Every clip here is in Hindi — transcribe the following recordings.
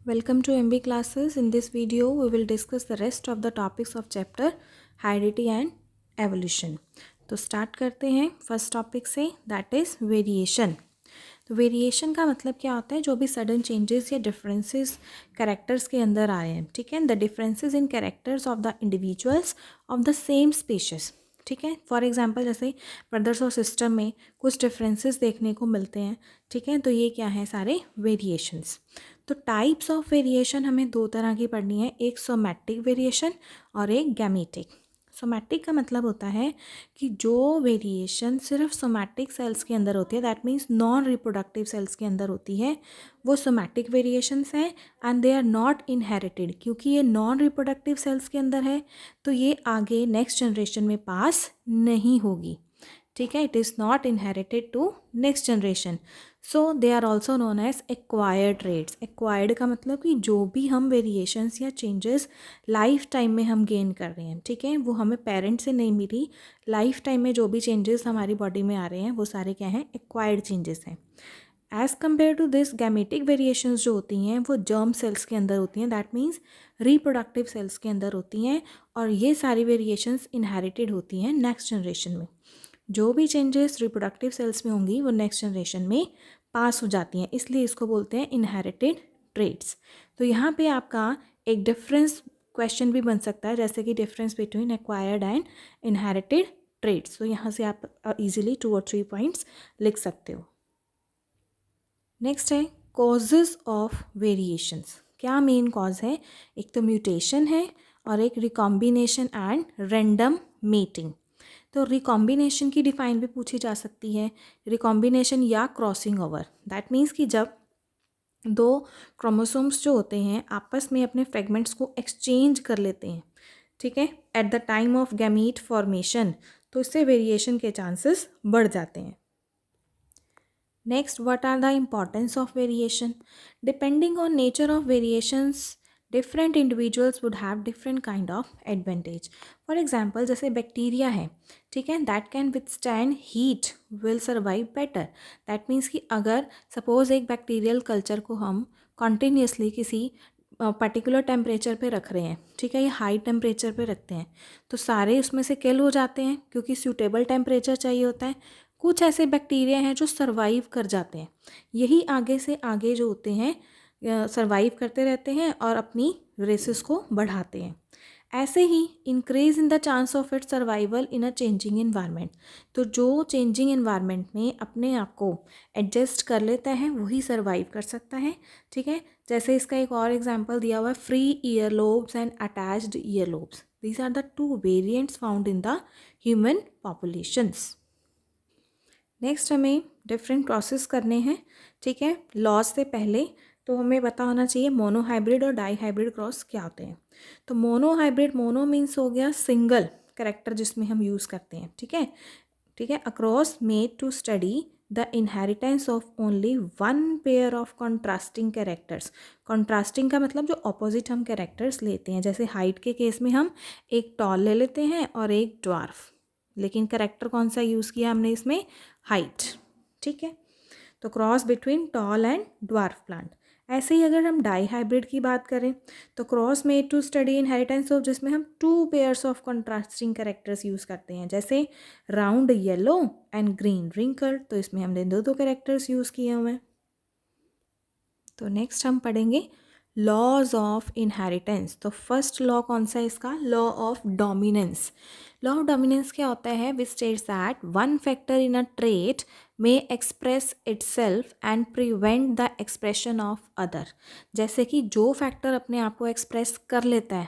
Welcome to MB classes. In this video, we will discuss the rest of the topics of chapter heredity and evolution. तो स्टार्ट करते हैं फर्स्ट टॉपिक से, दैट इज़ वेरिएशन. तो वेरिएशन का मतलब क्या होता है? जो भी सडन चेंजेस या डिफरेंसेस कैरेक्टर्स के अंदर आए हैं, ठीक है. The differences in characters of the individuals of the same species, ठीक है. फॉर एग्जांपल जैसे ब्रदर्स और सिस्टर में कुछ डिफरेंसेस देखने को मिलते हैं, ठीक है. तो ये क्या है? सारे वेरिएशंस. तो टाइप्स ऑफ वेरिएशन हमें दो तरह की पढ़नी है, एक सोमैटिक वेरिएशन और एक गैमेटिक. सोमैटिक का मतलब होता है कि जो वेरिएशन सिर्फ सोमैटिक सेल्स के अंदर होती है, that means non reproductive cells के अंदर होती है, वो सोमैटिक वेरिएशंस हैं and they are not inherited. क्योंकि ये नॉन रिप्रोडक्टिव सेल्स के अंदर है तो ये आगे नेक्स्ट जनरेशन में पास नहीं होगी, ठीक है. It is not inherited to next generation. So they are also known as acquired traits. Acquired का मतलब कि जो भी हम वेरिएशंस या चेंजेस लाइफ टाइम में हम गेन कर रहे हैं, ठीक है, वो हमें पेरेंट से नहीं मिली. लाइफ टाइम में जो भी चेंजेस हमारी बॉडी में आ रहे हैं वो सारे क्या हैं? एक्वायर्ड चेंजेस हैं. As compare to this gametic variations जो होती हैं वो जर्म सेल्स के अंदर होती हैं, दैट मीन्स रिप्रोडक्टिव सेल्स के अंदर होती हैं, और ये सारी वेरिएशंस इनहेरिटेड होती हैं नेक्स्ट जनरेशन में. जो भी चेंजेस रिप्रोडक्टिव सेल्स में होंगी वो नेक्स्ट जनरेशन में पास हो जाती हैं, इसलिए इसको बोलते हैं इनहेरिटेड ट्रेड्स. तो यहाँ पे आपका एक डिफरेंस क्वेश्चन भी बन सकता है, जैसे कि difference between acquired and inherited traits. तो यहाँ से आप इजीली 2 और 3 पॉइंट्स लिख सकते हो. नेक्स्ट है कॉजेज ऑफ वेरिएशंस. क्या मेन कॉज है? एक तो म्यूटेशन है और एक रिकॉम्बिनेशन एंड रैंडम मेटिंग. तो रिकॉम्बिनेशन की डिफाइन भी पूछी जा सकती है. रिकॉम्बिनेशन या क्रॉसिंग ओवर, दैट मीन्स कि जब दो क्रोमोसोम्स जो होते हैं आपस में अपने फ्रेगमेंट्स को एक्सचेंज कर लेते हैं, ठीक है, at the time of gamete formation, तो इससे वेरिएशन के चांसेस बढ़ जाते हैं. Next, what are the importance of variation? Depending on nature of variations, different individuals would have different kind of advantage. For example, जैसे बैक्टीरिया है, ठीक है, that can withstand heat will survive better. That means कि अगर सपोज एक बैक्टीरियल कल्चर को हम कॉन्टीन्यूसली किसी पर्टिकुलर टेम्परेचर पे रख रहे हैं, ठीक है, ये हाई टेम्परेचर पे रखते हैं तो सारे उसमें से किल हो जाते हैं क्योंकि सूटेबल टेम्परेचर चाहिए होता है. कुछ ऐसे बैक्टीरिया हैं जो सरवाइव कर जाते हैं, यही आगे से आगे जो होते हैं सरवाइव करते रहते हैं और अपनी रेसेस को बढ़ाते हैं. ऐसे ही increase in the chance of it survival in a changing environment. तो जो चेंजिंग इन्वायरमेंट में अपने आप को एडजस्ट कर लेता है वही सर्वाइव कर सकता है, ठीक है. जैसे इसका एक और एग्जांपल दिया हुआ है, free ear lobes and attached ear lobes. These are the two variants found in the human populations. Next हमें डिफरेंट प्रोसेस करने हैं, ठीक है. लॉज से पहले तो हमें पता होना चाहिए मोनोहाइब्रिड और डाईहाइब्रिड क्रॉस क्या होते हैं. तो मोनोहाइब्रिड, मोनो मीन्स हो गया सिंगल कैरेक्टर जिसमें हम यूज़ करते हैं, ठीक है, ठीक है. A cross made to study the inheritance of only one pair of contrasting characters. Contrasting का मतलब जो ऑपोजिट हम कैरेक्टर्स लेते हैं, जैसे हाइट के केस में हम एक टॉल ले लेते हैं और एक ड्वार्फ, लेकिन कैरेक्टर कौन सा यूज़ किया हमने इसमें? हाइट, ठीक है. तो cross between tall and dwarf plant. ऐसे ही अगर हम डाई हाइब्रिड की बात करें तो cross made to study inheritance of, जिसमें हम 2 pairs of contrasting characters use करते हैं, जैसे round yellow and green wrinkle. तो इसमें हमने दो कैरेक्टर्स यूज़ किए हुए हैं. तो नेक्स्ट हम पढ़ेंगे लॉज ऑफ इनहेरिटेंस. तो फर्स्ट लॉ कौन सा है इसका? Law of dominance. Law of dominance क्या होता है? Which states that one factor in a trait may express itself and prevent the expression of other. जैसे कि जो फैक्टर अपने आप को एक्सप्रेस कर लेता है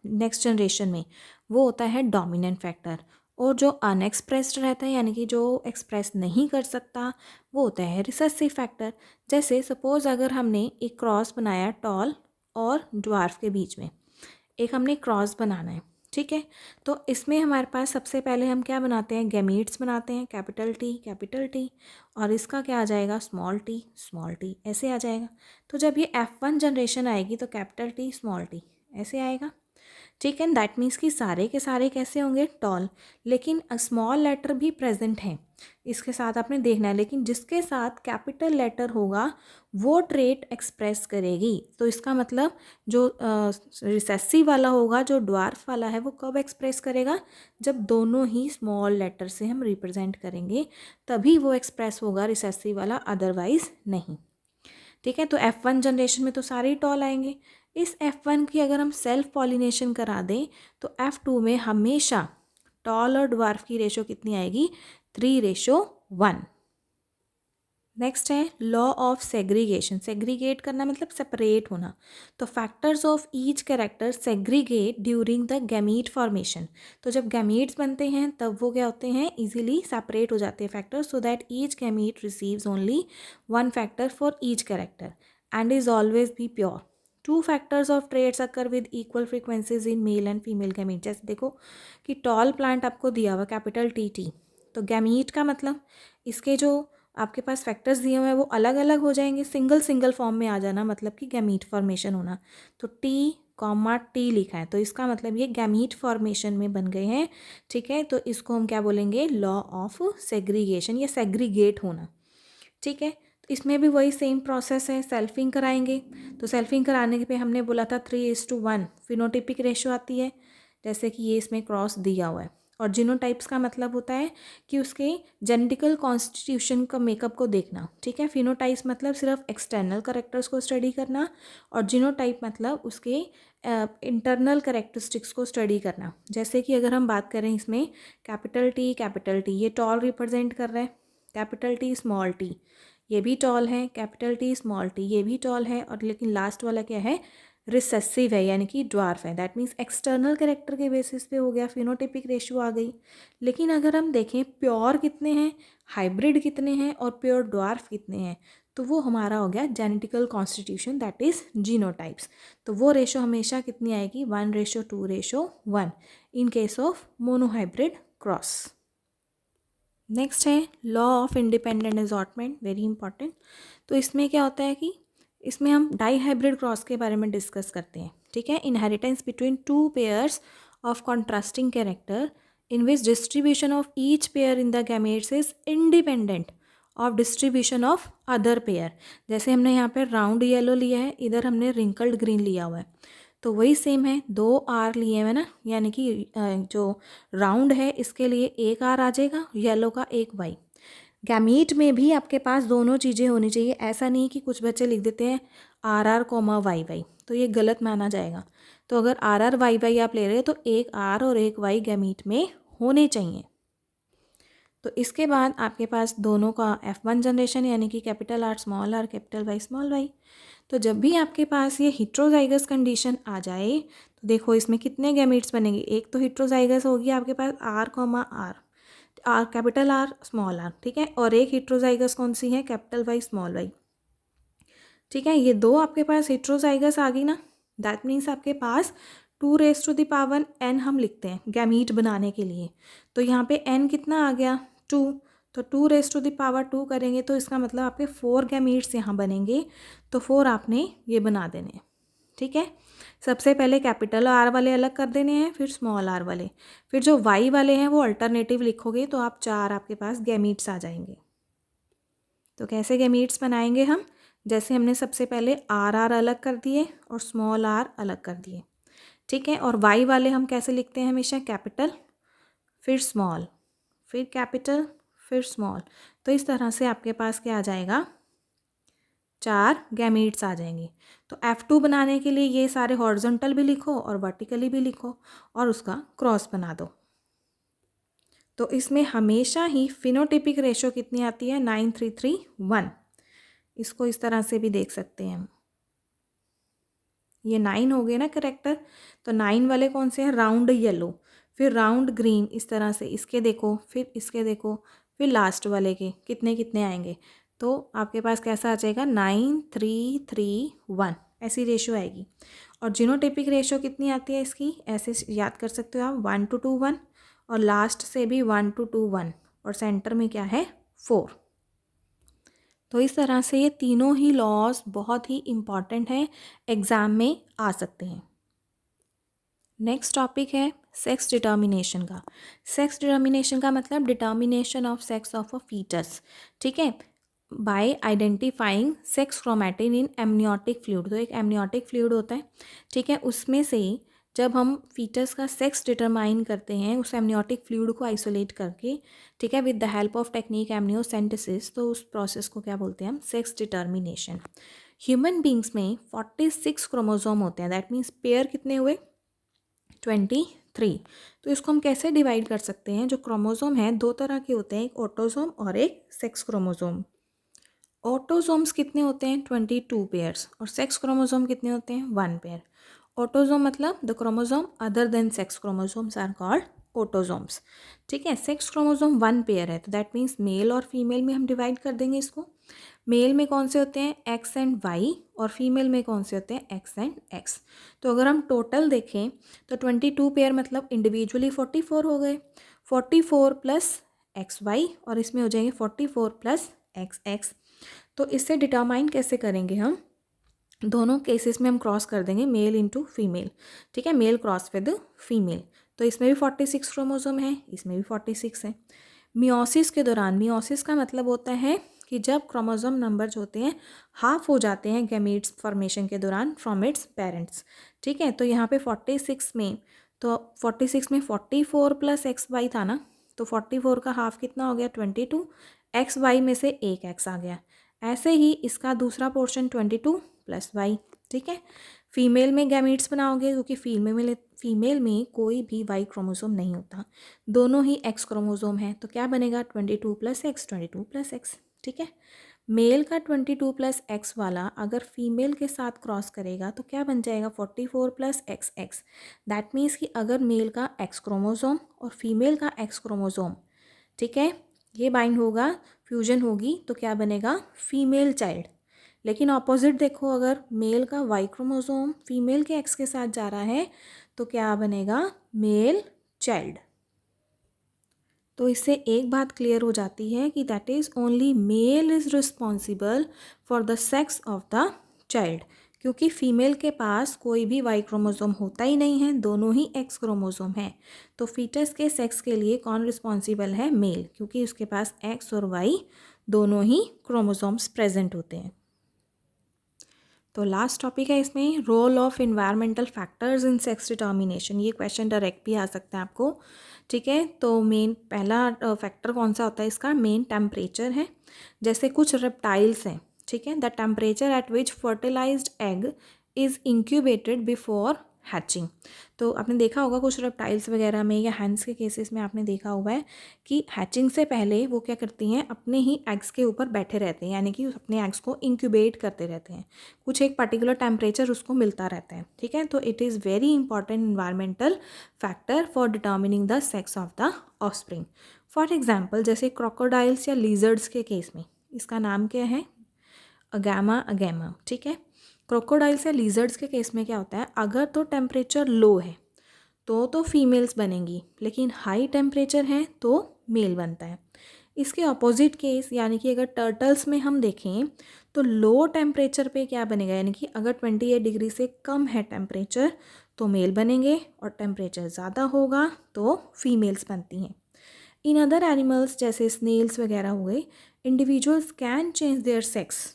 नेक्स्ट जनरेशन में वो होता है डोमिनेंट फैक्टर, और जो अनएक्सप्रेस्ड रहता है यानी कि जो एक्सप्रेस नहीं कर सकता वो होता है रिसेसिव फैक्टर. जैसे सपोज़ अगर हमने एक क्रॉस बनाया टॉल और ड्वार्फ के बीच में, एक हमने क्रॉस बनाना है, ठीक है. तो इसमें हमारे पास सबसे पहले हम क्या बनाते हैं? गैमीट्स बनाते हैं, कैपिटल टी, और इसका क्या आ जाएगा? स्मॉल टी, ऐसे आ जाएगा. तो जब ये F1 जनरेशन आएगी तो कैपिटल टी स्मॉल टी ऐसे आएगा. ठीक है, दैट मीन्स कि सारे के सारे कैसे होंगे, टॉल, लेकिन स्मॉल लेटर भी प्रेजेंट हैं, इसके साथ आपने देखना है, लेकिन जिसके साथ कैपिटल लेटर होगा वो ट्रेट एक्सप्रेस करेगी। तो इसका मतलब जो रिसेसिव वाला होगा, जो ड्वार्फ वाला है, वो कब एक्सप्रेस करेगा, जब दोनों ही स्मॉल लेटर से हम रिप्रेजेंट करेंगे तभी वो एक्सप्रेस होगा रिसेसिव वाला, अदरवाइज नहीं। ठीक है, तो F1 जनरेशन में तो सारे ही टॉल आएंगे। इस F1 की अगर हम सेल्फ पॉलिनेशन करा दें तो F2 में हमेशा टॉल और ड्वार्फ की रेशो कितनी आएगी, 3:1। नेक्स्ट है लॉ ऑफ सेग्रीगेशन। सेग्रीगेट करना मतलब सेपरेट होना। तो factors of each character segregate during the gamete formation. तो जब गैमीट्स बनते हैं तब वो क्या होते हैं, इजीली सेपरेट हो जाते हैं factors, so that each gamete receives only one factor for each character and is always be pure. Two factors of traits occur with equal frequencies in male and female gamete. जैसे देखो कि टॉल प्लांट आपको दिया हुआ कैपिटल टी, तो गैमीट का मतलब इसके जो आपके पास फैक्टर्स दिए हुए हैं वो अलग अलग हो जाएंगे, सिंगल सिंगल फॉर्म में आ जाना, मतलब कि गैमीट फॉर्मेशन होना। तो T, लिखा है तो इसका मतलब ये गैमीट फॉर्मेशन में बन गए हैं। ठीक है, तो इसको हम क्या बोलेंगे, लॉ ऑफ सेग्रीगेशन या सेग्रीगेट होना। ठीक है, तो इसमें भी वही सेम प्रोसेस है, सेल्फिंग कराएंगे। तो सेल्फिंग कराने पे हमने बोला था 3:1 फिनोटिपिक रेशो आती है, जैसे कि ये इसमें क्रॉस दिया हुआ है। और जीनोटाइप्स का मतलब होता है कि उसके जेनेटिकल कॉन्स्टिट्यूशन का मेकअप को देखना। ठीक है, फिनोटाइप्स मतलब सिर्फ एक्सटर्नल कैरेक्टर्स को स्टडी करना, और जीनोटाइप मतलब उसके इंटरनल कैरेक्टरिस्टिक्स को स्टडी करना। जैसे कि अगर हम बात करें इसमें कैपिटल टी, ये टॉल रिप्रेजेंट कर रहा है, कैपिटल टी स्मॉल टी ये भी टॉल है, कैपिटल टी स्मॉल टी ये भी टॉल है, और लेकिन लास्ट वाला क्या है, रिसेसिव है यानी कि ड्वार्फ है। दैट मीन्स एक्सटर्नल कैरेक्टर के बेसिस पे हो गया, फिनोटिपिक रेशियो आ गई। लेकिन अगर हम देखें प्योर कितने हैं, हाइब्रिड कितने हैं और प्योर ड्वार्फ कितने हैं, तो वो हमारा हो गया genetical constitution, that is genotypes. तो वो रेशो हमेशा कितनी आएगी, 1:2:1 in case of monohybrid cross. Next है law of independent assortment, very important. तो इसमें क्या होता है कि इसमें हम डाई हाइब्रिड क्रॉस के बारे में डिस्कस करते हैं। ठीक है, inheritance between two pairs of contrasting character in which distribution of each pair in the gametes is independent of distribution of other pair. जैसे हमने यहाँ पे राउंड येलो लिया है, इधर हमने रिंकल्ड ग्रीन लिया हुआ है, तो वही सेम है, 2 आर लिए हुए ना, यानी कि जो राउंड है इसके लिए एक आर आ जाएगा, येलो का एक वाई। गैमीट में भी आपके पास दोनों चीज़ें होनी चाहिए, ऐसा नहीं कि कुछ बच्चे लिख देते हैं RR, YY, तो ये गलत माना जाएगा। तो अगर RR YY आप ले रहे हैं तो एक आर और एक वाई गैमीट में होने चाहिए। तो इसके बाद आपके पास दोनों का F1 जनरेशन यानी कि capital R small r capital Y small y। तो जब भी आपके पास ये हिट्रोजाइगस कंडीशन आ जाए तो देखो इसमें कितने गैमीट्स बनेंगे, एक तो हिट्रोजाइगस होगी आपके पास R, capital R small r, ठीक है, और एक हिट्रोजाइगस कौन सी है, कैपिटल Y स्मॉल y। ठीक है, ये दो आपके पास हिट्रोजाइगस आ गई ना, दैट मीन्स आपके पास 2 n हम लिखते हैं गैमीट बनाने के लिए। तो यहाँ पे n कितना आ गया, 2, तो 2 करेंगे तो इसका मतलब आपके 4 गैमीट्स यहाँ बनेंगे। तो 4 आपने ये बना देने हैं। ठीक है, सबसे पहले कैपिटल R वाले अलग कर देने हैं, फिर स्मॉल r वाले, फिर जो Y वाले हैं वो अल्टरनेटिव लिखोगे तो आप 4 आपके पास गैमीट्स आ जाएंगे। तो कैसे गैमीट्स बनाएंगे हम, जैसे हमने सबसे पहले RR अलग कर दिए और स्मॉल r अलग कर दिए। ठीक है, और Y वाले हम कैसे लिखते हैं, हमेशा कैपिटल फिर स्मॉल फिर कैपिटल फिर स्मॉल। तो इस तरह से आपके पास क्या आ जाएगा, 4 गैमीट्स आ जाएंगे। तो F2 बनाने के लिए ये सारे हॉरिजॉन्टल भी लिखो और वर्टिकली भी लिखो और उसका क्रॉस बना दो। तो इसमें हमेशा ही फिनोटिपिक रेशो कितनी आती है, 9:3:1। इसको इस तरह से भी देख सकते हैं हम, ये 9 हो गए ना करेक्टर, तो 9 वाले कौन से हैं, राउंड येलो, फिर राउंड ग्रीन, इस तरह से इसके देखो, फिर इसके देखो, फिर लास्ट वाले के कितने कितने आएंगे। तो आपके पास कैसा आ जाएगा, 9:3:1 ऐसी रेशो आएगी। और जीनोटाइपिक रेशो कितनी आती है इसकी, ऐसे याद कर सकते हो आप, 1:1 और लास्ट से भी 1:1 और सेंटर में क्या है, 4। तो इस तरह से ये तीनों ही लॉज बहुत ही इम्पॉर्टेंट हैं, एग्ज़ाम में आ सकते हैं। नेक्स्ट टॉपिक है सेक्स डिटर्मिनेशन का। सेक्स डिटर्मिनेशन का मतलब determination of sex of a fetus, ठीक है, by identifying sex chromatin in amniotic fluid. तो एक एमनियोटिक फ्लूइड होता है, ठीक है, उसमें से जब हम फीटस का सेक्स डिटरमाइन करते हैं उस एमनियोटिक फ्लूइड को आइसोलेट करके, ठीक है, with the help of technique amniocentesis, तो उस प्रोसेस को क्या बोलते हैं हम, सेक्स डिटर्मिनेशन। ह्यूमन बींग्स में 46 क्रोमोसोम होते हैं, दैट मीन्स पेयर कितने हुए, 23। तो इसको हम कैसे डिवाइड कर सकते हैं, जो क्रोमोसोम है दो तरह के होते हैं, एक ऑटोसोम और एक सेक्स क्रोमोसोम। ऑटोसोम्स कितने होते हैं, 22 पेयर्स, और सेक्स क्रोमोसोम कितने होते हैं, 1 पेयर। ऑटोसोम मतलब the chromosome other than sex chromosomes are called autosomes, ठीक है। सेक्स क्रोमोसोम 1 पेयर है, तो दैट मीन्स मेल और फीमेल में हम डिवाइड कर देंगे इसको। मेल में कौन से होते हैं, एक्स एंड वाई, और फीमेल में कौन से होते हैं, एक्स एंड एक्स। तो अगर हम टोटल देखें तो 22 पेयर मतलब इंडिविजुअली 44 हो गए, 44 प्लस एक्स वाई, और इसमें हो जाएंगे 44 प्लस एक्स एक्स। तो इससे डिटरमाइन कैसे करेंगे हम, दोनों केसेस में हम क्रॉस कर देंगे मेल इंटू फीमेल, ठीक है, मेल क्रॉस विद फीमेल। तो इसमें भी 46 क्रोमोसोम है, इसमें भी 46 है। मियोसिस के दौरान, मियोसिस का मतलब होता है कि जब क्रोमोसोम नंबर जो होते हैं हाफ हो जाते हैं गैमीट्स फॉर्मेशन के दौरान फ्रॉम इट्स पेरेंट्स, ठीक है। तो यहाँ पे 46 में, तो 46 में 44 प्लस एक्स वाई था ना, तो 44 का हाफ कितना हो गया, 22, एक्स वाई में से एक एक्स आ गया। ऐसे ही इसका दूसरा पोर्शन 22 प्लस वाई, ठीक है। फीमेल में गैमीट्स बनाओगे क्योंकि फीमेल में कोई भी वाई क्रोमोसोम नहीं होता, दोनों ही एक्स क्रोमोसोम है, तो क्या बनेगा 22 प्लस एक्स, 22 प्लस एक्स, ठीक है। मेल का 22 प्लस एक्स वाला अगर फीमेल के साथ क्रॉस करेगा तो क्या बन जाएगा 44 plus x x. That means कि अगर मेल का एक्स क्रोमोसोम और फीमेल का एक्स क्रोमोसोम, ठीक है, ये बाइंड होगा, फ्यूजन होगी, तो क्या बनेगा फीमेल चाइल्ड। लेकिन ऑपोजिट देखो, अगर मेल का वाई क्रोमोसोम फीमेल के एक्स के साथ जा रहा है तो क्या बनेगा, मेल चाइल्ड। तो इससे एक बात क्लियर हो जाती है कि that is only mail is responsible for the sex of the child, क्योंकि फीमेल के पास कोई भी वाई क्रोमोसोम होता ही नहीं है, दोनों ही एक्स क्रोमोसोम हैं। तो फीटस के सेक्स के लिए कौन रिस्पॉन्सिबल है, मेल, क्योंकि उसके पास एक्स और वाई दोनों ही क्रोमोसोम्स प्रेजेंट होते हैं। तो लास्ट टॉपिक है इसमें, role of environmental factors in sex determination. ये क्वेश्चन डायरेक्ट भी आ सकता है आपको, ठीक है। तो मेन पहला फैक्टर कौन सा होता है इसका, मेन टेम्परेचर है। जैसे कुछ रेप्टाइल्स हैं, ठीक है, the temperature at which fertilized egg is incubated before hatching. तो आपने देखा होगा कुछ रेप्टाइल्स वगैरह में या हैंड्स के केसेस में आपने देखा हुआ है कि हैचिंग से पहले वो क्या करती हैं, अपने ही एग्स के ऊपर बैठे रहते हैं, यानी कि अपने एग्स को इंक्यूबेट करते रहते हैं, कुछ एक पर्टिकुलर टेम्परेचर उसको मिलता रहता है, ठीक है। तो it is very important environmental factor for determining the sex of the offspring. For example जैसे क्रोकोडाइल्स या लिजर्ड्स के केस में, इसका नाम क्या है, अगैमा अगैमा, ठीक है। क्रोकोडाइल्स या लिजर्ड्स के केस में क्या होता है, अगर तो टेम्परेचर लो है तो फीमेल्स बनेंगी, लेकिन हाई टेम्परेचर है तो मेल बनता है। इसके अपोजिट केस यानी कि अगर टर्टल्स में हम देखें तो लो टेम्परेचर पे क्या बनेगा, यानी कि अगर 28 डिग्री से कम है टेम्परेचर तो मेल बनेंगे, और टेम्परेचर ज़्यादा होगा तो फीमेल्स बनती हैं। इन अदर एनिमल्स जैसे स्नेल्स वगैरह हुए, individuals can change their sex,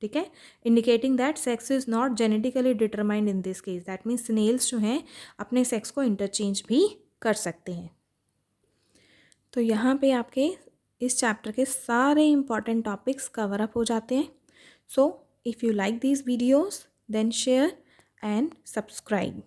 ठीक है, indicating that sex is not genetically determined in this case. That means snails जो हैं अपने सेक्स को इंटरचेंज भी कर सकते हैं। तो यहाँ पे आपके इस चैप्टर के सारे इंपॉर्टेंट टॉपिक्स कवर अप हो जाते हैं। So if you like these videos then share and subscribe.